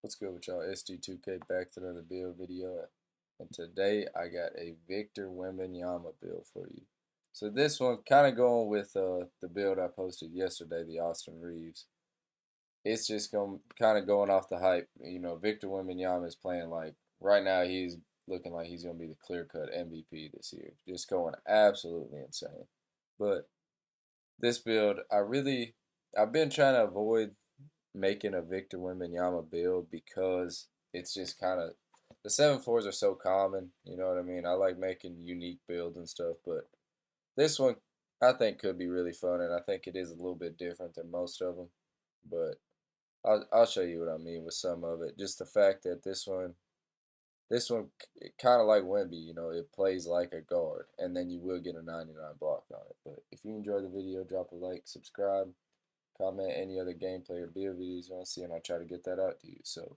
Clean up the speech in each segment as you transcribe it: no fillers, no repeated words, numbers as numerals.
What's good with y'all? SD2K back to another build video. And today I got a Victor Wembanyama build for you. So this one kind of going with the build I posted yesterday, the Austin Reeves. It's just going kind of going off the hype. You know, Victor Wembanyama is playing like right now he's looking like he's going to be the clear-cut MVP this year. Just going absolutely insane. But this build, I've been trying to avoid making a Victor Wembanyama build because it's just kind of the 7-4s are so common. You know what I mean? I like making unique builds and stuff, but this one I think could be really fun, and I think it is a little bit different than most of them. But I'll show you what I mean with some of it. Just the fact that this one kind of like Wemby, you know, it plays like a guard, and then you will get a 99 block on it. But if you enjoyed the video, drop a like, subscribe, comment any other gameplay or build videos you want to see, and I'll try to get that out to you. So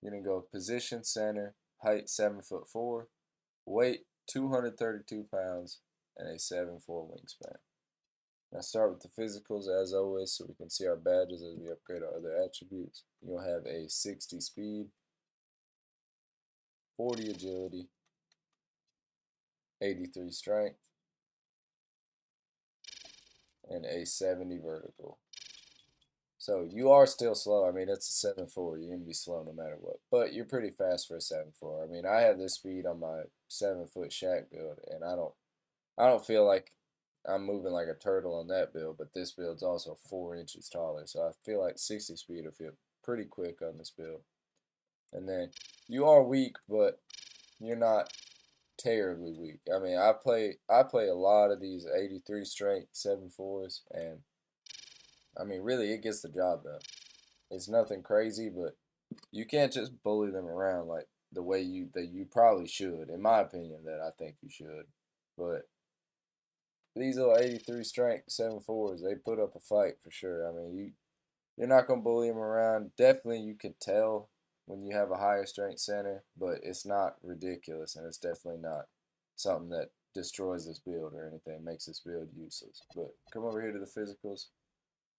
you're gonna go position center, height 7'4", weight 232 pounds, and a 7'4" wingspan. Now start with the physicals as always, so we can see our badges as we upgrade our other attributes. You'll have a 60 speed, 40 agility, 83 strength, and a 70 vertical. So you are still slow. I mean, it's a 7'4". You're gonna be slow no matter what. But you're pretty fast for a 7'4". I mean, I have this speed on my 7-foot Shaq build, and I don't feel like I'm moving like a turtle on that build. But this build's also 4 inches taller, so I feel like 60 speed will feel pretty quick on this build. And then you are weak, but you're not terribly weak. I mean, I play a lot of these 83 strength 7'4s, and I mean, really, it gets the job done. It's nothing crazy, but you can't just bully them around like the way you probably should, in my opinion, that I think you should. But these little 83 strength 7'4s, they put up a fight for sure. I mean, you're not gonna bully them around. Definitely, you can tell when you have a higher strength center, but it's not ridiculous, and it's definitely not something that destroys this build or anything, makes this build useless. But come over here to the physicals.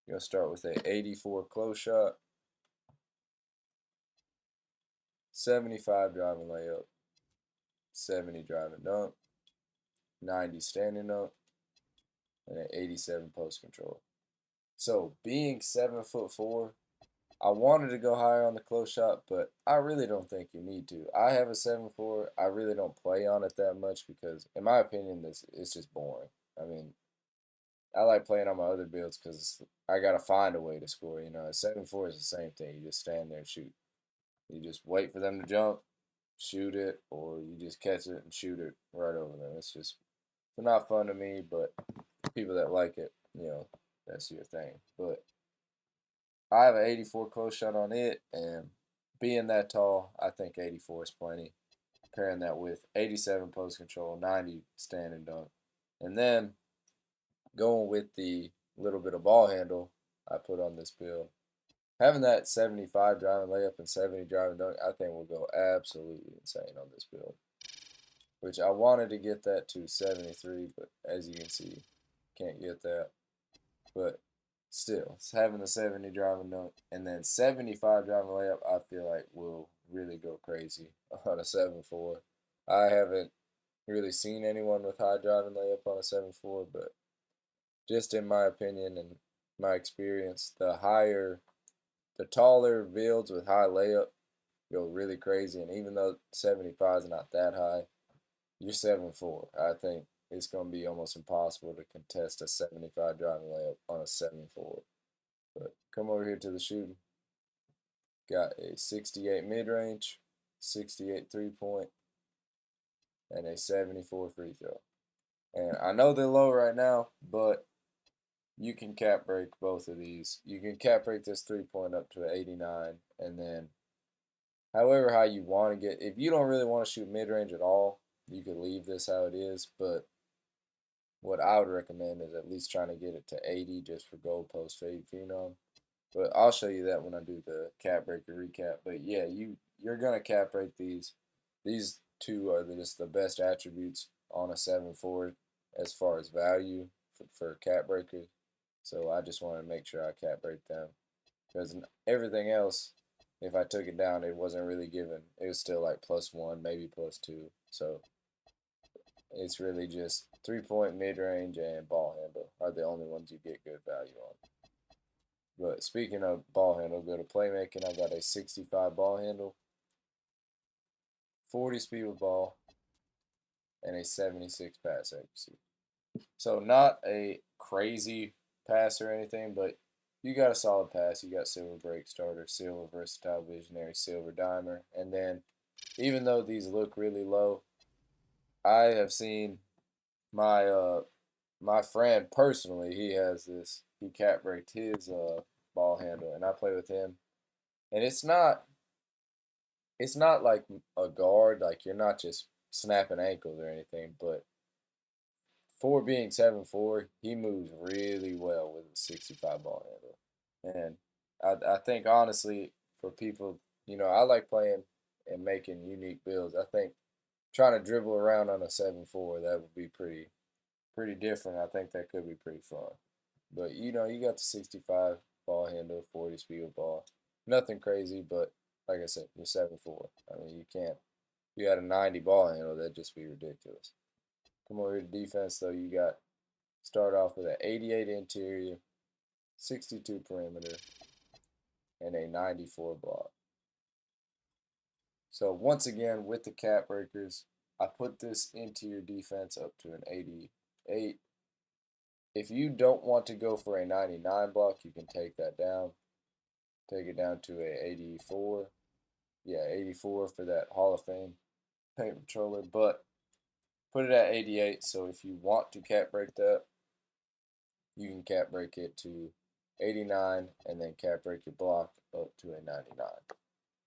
You're gonna start with a 84 close shot, 75 driving layup, 70 driving dunk, 90 standing dunk, and an 87 post control. So being 7'4", I wanted to go higher on the close shot, but I really don't think you need to. I have a 7'4". I really don't play on it that much because, in my opinion, this it's just boring. I mean, I like playing on my other builds because I gotta find a way to score. You know, a 7'4" is the same thing. You just stand there and shoot. You just wait for them to jump, shoot it, or you just catch it and shoot it right over them. It's not fun to me, but people that like it, you know, that's your thing. But I have an 84 close shot on it, and being that tall, I think 84 is plenty. Pairing that with 87 post control, 90 standing dunk, and then going with the little bit of ball handle I put on this build. Having that 75 driving layup and 70 driving dunk, I think will go absolutely insane on this build. Which I wanted to get that to 73, but as you can see, can't get that. But still, it's having the 70 driving dunk and then 75 driving layup, I feel like will really go crazy on a 7'4". I haven't really seen anyone with high driving layup on a 7'4", but just in my opinion and my experience, the taller builds with high layup go really crazy. And even though 75 is not that high, you're 7'4". I think it's going to be almost impossible to contest a 75 driving layup on a 7'4". But come over here to the shooting. Got a 68 mid-range, 68 three-point, and a 74 free throw. And I know they're low right now, but you can cap break both of these. You can cap break this three-point up to an 89, and then however high you want to get. If you don't really want to shoot mid-range at all, you could leave this how it is, but what I would recommend is at least trying to get it to 80 just for goalpost fade phenom. But I'll show you that when I do the cap breaker recap. But yeah, you're gonna cap break these. These two are just the best attributes on a 7'4" as far as value for cap breakers. So I just want to make sure I cap break them because everything else if I took it down, it wasn't really given. It was still like +1, maybe +2. So it's really just 3-point, mid-range, and ball handle are the only ones you get good value on. But speaking of ball handle, go to playmaking. I got a 65 ball handle, 40 speed with ball, and a 76 pass accuracy. So not a crazy pass or anything, but you got a solid pass. You got silver break starter, silver versatile visionary, silver dimer, and then even though these look really low, I have seen my my friend personally. He has this. He cat braked his ball handle, and I play with him, and it's not like a guard. Like you're not just snapping ankles or anything, but for being 7'4", he moves really well with a 65 ball handle. And I think honestly, for people, I like playing and making unique builds. I think trying to dribble around on a 7'4", that would be pretty different. I think that could be pretty fun. But you got the 65 ball handle, 40 speed with ball. Nothing crazy, but like I said, you're 7'4". I mean, you can't. You got a 90 ball handle, that'd just be ridiculous. Come over to defense, though. You got start off with an 88 interior, 62 perimeter, and a 94 block. So once again, with the cap breakers, I put this interior defense up to an 88. If you don't want to go for a 99 block, you can take that down. Take it down to a 84. Yeah, 84 for that Hall of Fame paint controller, but put it at 88. So if you want to cap break that, you can cap break it to 89 and then cap break your block up to a 99.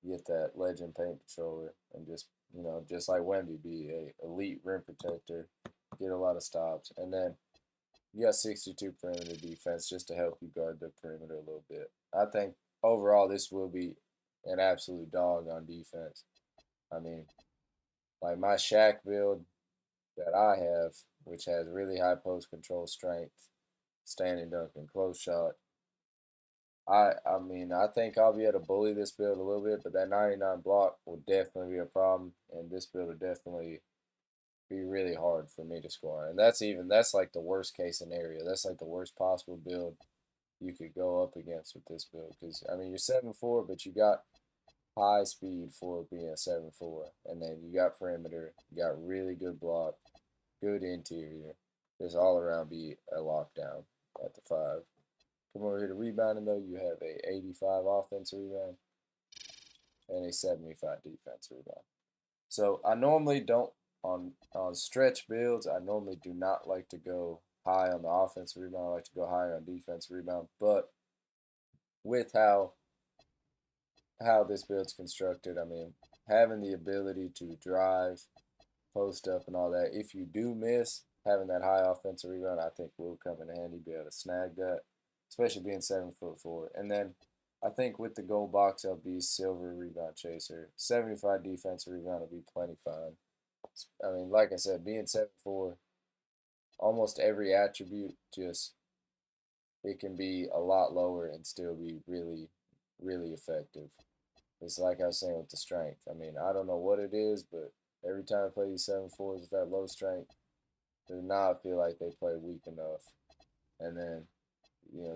Get that legend paint controller and just like Wemby, be a elite rim protector, get a lot of stops, and then you got 62 perimeter defense just to help you guard the perimeter a little bit. I think overall this will be an absolute dog on defense. I mean, like my Shaq build that I have, which has really high post control strength, standing dunk, and close shot. I mean, I think I'll be able to bully this build a little bit, but that 99 block will definitely be a problem, and this build will definitely be really hard for me to score. And that's like the worst case scenario. That's like the worst possible build you could go up against with this build. Because I mean, you're 7'4", but you got high speed for being a 7'4", and then you got perimeter, you got really good block, good interior. Just all around be a lockdown at the 5. Come over here to rebounding though, you have a 85 offensive rebound and a 75 defensive rebound. So I normally don't on stretch builds. I normally do not like to go high on the offensive rebound. I like to go higher on defensive rebound. But with how this build's constructed, I mean, having the ability to drive, post up, and all that. If you do miss, having that high offensive rebound, I think will come in handy. Be able to snag that, especially being 7'4". And then I think with the gold box, I'll be silver rebound chaser. 75 defensive rebound will be plenty fine. I mean, like I said, being 7'4", almost every attribute just it can be a lot lower and still be really, really effective. It's like I was saying with the strength. I mean, I don't know what it is, but every time I play these 7'4s with that low strength, do not feel like they play weak enough. And then,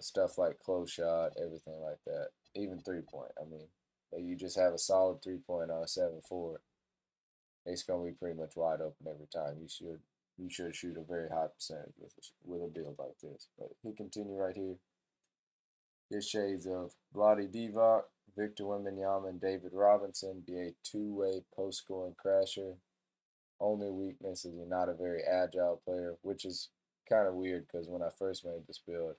stuff like close shot, everything like that. Even 3-point. I mean, you just have a solid 3-point on a 7'4", it's gonna be pretty much wide open every time. You should shoot a very high percentage with a build like this. But he continue right here. His shades of Vlade Divac, Victor Wembanyama, and David Robinson. Be a two-way post-scoring crasher. Only weakness is he's not a very agile player, which is kind of weird because when I first made this build,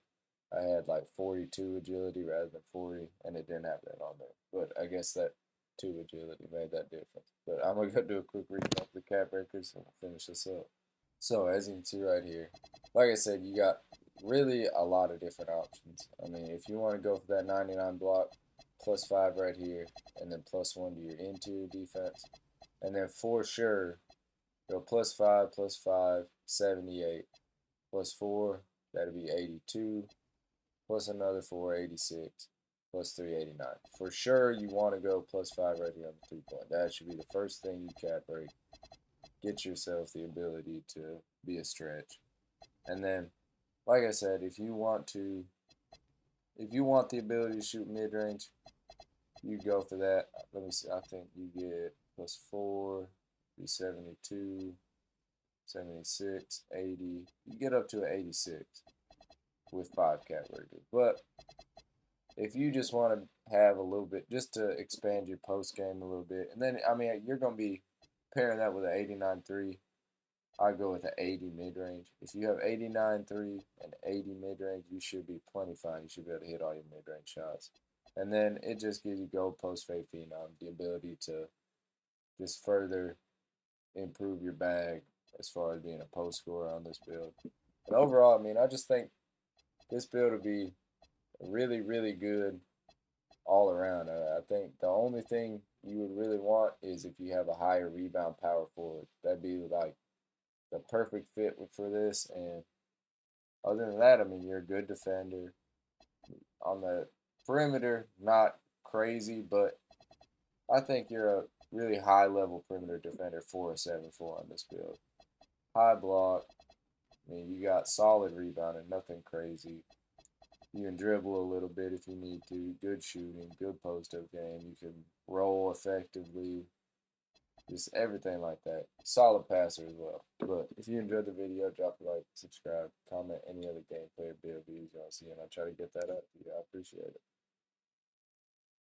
I had like 42 agility rather than 40, and it didn't have that on there. But I guess that 2 agility made that difference. But I'm going to go do a quick recap of the cap breakers and we'll finish this up. So as you can see right here, like I said, you got really a lot of different options. I mean, if you want to go for that 99 block, +5 right here, and then +1 to your interior defense. And then for sure, go +5, +5, 78, +4, that'll be 82, plus another 4, 86. plus 389. For sure, you want to go plus 5 right here on the 3-point. That should be the first thing you cap break. Get yourself the ability to be a stretch. And then, like I said, if you want the ability to shoot mid-range, you go for that. Let me see. I think you get plus 4, 372, 76, 80. You get up to an 86 with 5 cap breakers. But if you just want to have a little bit, just to expand your post game a little bit, and then, I mean, you're going to be pairing that with an 89-3. I go with an 80 mid range. If you have 89-3 and 80 mid range, you should be plenty fine. You should be able to hit all your mid range shots. And then it just gives you gold post fade phenom, the ability to just further improve your bag as far as being a post scorer on this build. But overall, I mean, I just think this build will be really, really good all around. I think the only thing you would really want is if you have a higher rebound power forward. That'd be like the perfect fit for this. And other than that, I mean, you're a good defender on the perimeter, not crazy, but I think you're a really high level perimeter defender for a 7-4 on this build. High block. I mean, you got solid rebounding, nothing crazy. You can dribble a little bit if you need to. Good shooting, good post-up game. You can roll effectively. Just everything like that. Solid passer as well. But if you enjoyed the video, drop a like, subscribe, comment any other gameplay or build videos you want to see, and I'll try to get that up to you. I appreciate it.